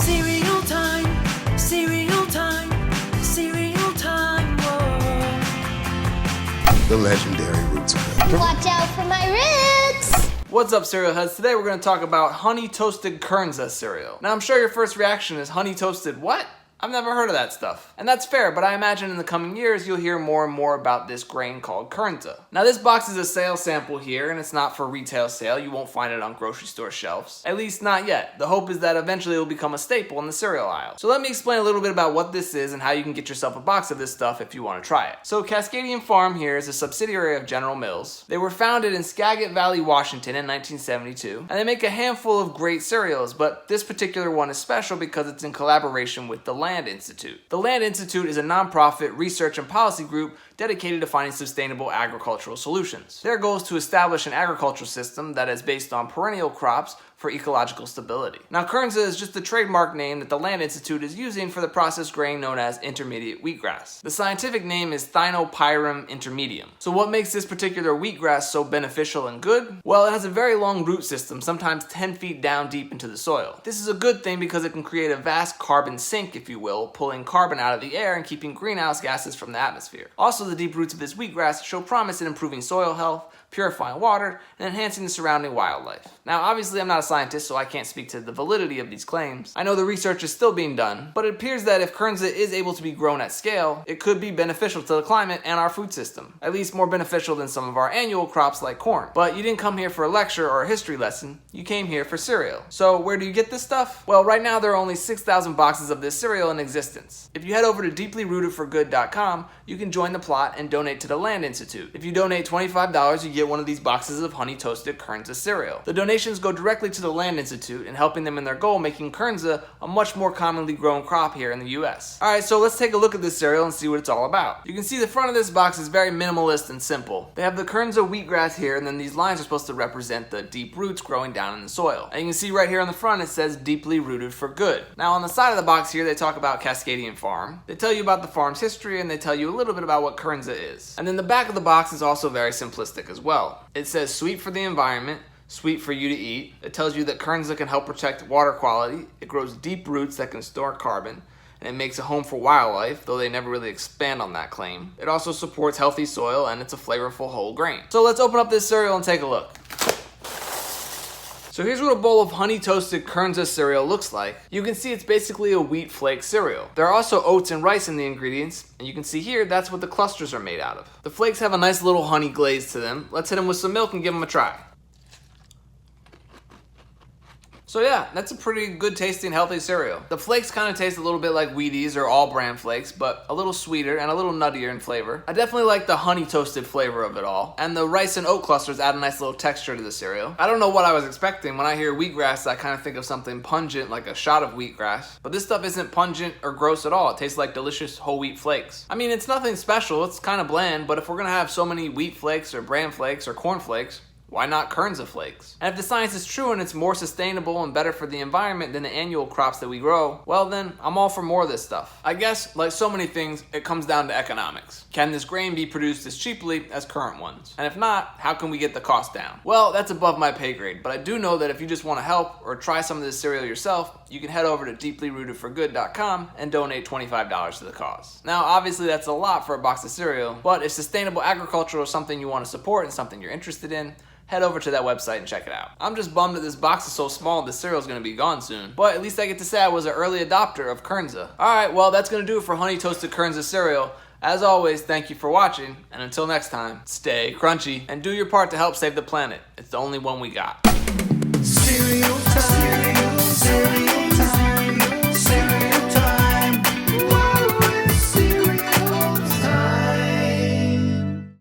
Cereal time, cereal time, cereal time, whoa. The legendary roots of milk. Watch out for my roots! What's up, cereal heads? Today we're going to talk about honey toasted Kernza cereal. Now I'm sure your first reaction is honey toasted what? I've never heard of that stuff. And that's fair, but I imagine in the coming years you'll hear more and more about this grain called Kernza. Now this box is a sales sample here, and it's not for retail sale. You won't find it on grocery store shelves. At least not yet. The hope is that eventually it will become a staple in the cereal aisle. So let me explain a little bit about what this is and how you can get yourself a box of this stuff if you want to try it. So Cascadian Farm here is a subsidiary of General Mills. They were founded in Skagit Valley, Washington in 1972, and they make a handful of great cereals, but this particular one is special because it's in collaboration with the Land Institute. The Land Institute is a nonprofit research and policy group dedicated to finding sustainable agricultural solutions. Their goal is to establish an agricultural system that is based on perennial crops for ecological stability. Now, Kernza is just the trademark name that the Land Institute is using for the processed grain known as intermediate wheatgrass. The scientific name is Thinopyrum intermedium. So what makes this particular wheatgrass so beneficial and good? Well, it has a very long root system, sometimes 10 feet down deep into the soil. This is a good thing because it can create a vast carbon sink, if you will, pulling carbon out of the air and keeping greenhouse gases from the atmosphere. Also, the deep roots of this wheatgrass show promise in improving soil health, purifying water, and enhancing the surrounding wildlife. Now, obviously I'm not a scientist, so I can't speak to the validity of these claims. I know the research is still being done, but it appears that if Kernza is able to be grown at scale, it could be beneficial to the climate and our food system. At least more beneficial than some of our annual crops like corn. But you didn't come here for a lecture or a history lesson, you came here for cereal. So where do you get this stuff? Well, right now there are only 6,000 boxes of this cereal in existence. If you head over to deeplyrootedforgood.com, you can join the plot and donate to the Land Institute. If you donate $25, you get one of these boxes of honey toasted Kernza cereal. The donations go directly to the Land Institute and helping them in their goal, making Kernza a much more commonly grown crop here in the US. Alright, so let's take a look at this cereal and see what it's all about. You can see the front of this box is very minimalist and simple. They have the Kernza wheatgrass here, and then these lines are supposed to represent the deep roots growing down in the soil. And you can see right here on the front it says deeply rooted for good. Now on the side of the box here they talk about Cascadian Farm. They tell you about the farm's history and they tell you a little bit about what Kernza is. And then the back of the box is also very simplistic as well. It says sweet for the environment, sweet for you to eat. It tells you that Kernza can help protect water quality. It grows deep roots that can store carbon. And it makes a home for wildlife, though they never really expand on that claim. It also supports healthy soil and it's a flavorful whole grain. So let's open up this cereal and take a look. So here's what a bowl of honey toasted Kernza cereal looks like. You can see it's basically a wheat flake cereal. There are also oats and rice in the ingredients, and you can see here that's what the clusters are made out of. The flakes have a nice little honey glaze to them. Let's hit them with some milk and give them a try. So yeah, that's a pretty good tasting healthy cereal. The flakes kind of taste a little bit like Wheaties or all brand flakes, but a little sweeter and a little nuttier in flavor. I definitely like the honey toasted flavor of it all. And the rice and oat clusters add a nice little texture to the cereal. I don't know what I was expecting. When I hear wheatgrass, I kind of think of something pungent like a shot of wheatgrass. But this stuff isn't pungent or gross at all. It tastes like delicious whole wheat flakes. I mean, it's nothing special. It's kind of bland, but if we're gonna have so many wheat flakes or bran flakes or corn flakes, why not Kernza flakes? And if the science is true and it's more sustainable and better for the environment than the annual crops that we grow, well then, I'm all for more of this stuff. I guess, like so many things, it comes down to economics. Can this grain be produced as cheaply as current ones? And if not, how can we get the cost down? Well, that's above my pay grade, but I do know that if you just want to help or try some of this cereal yourself, you can head over to deeplyrootedforgood.com and donate $25 to the cause. Now, obviously that's a lot for a box of cereal, but if sustainable agriculture is something you want to support and something you're interested in, head over to that website and check it out. I'm just bummed that this box is so small the cereal's gonna be gone soon. But at least I get to say I was an early adopter of Kernza. Alright, well that's gonna do it for honey toasted Kernza cereal. As always, thank you for watching, and until next time, stay crunchy and do your part to help save the planet. It's the only one we got. Cereal time, cereal.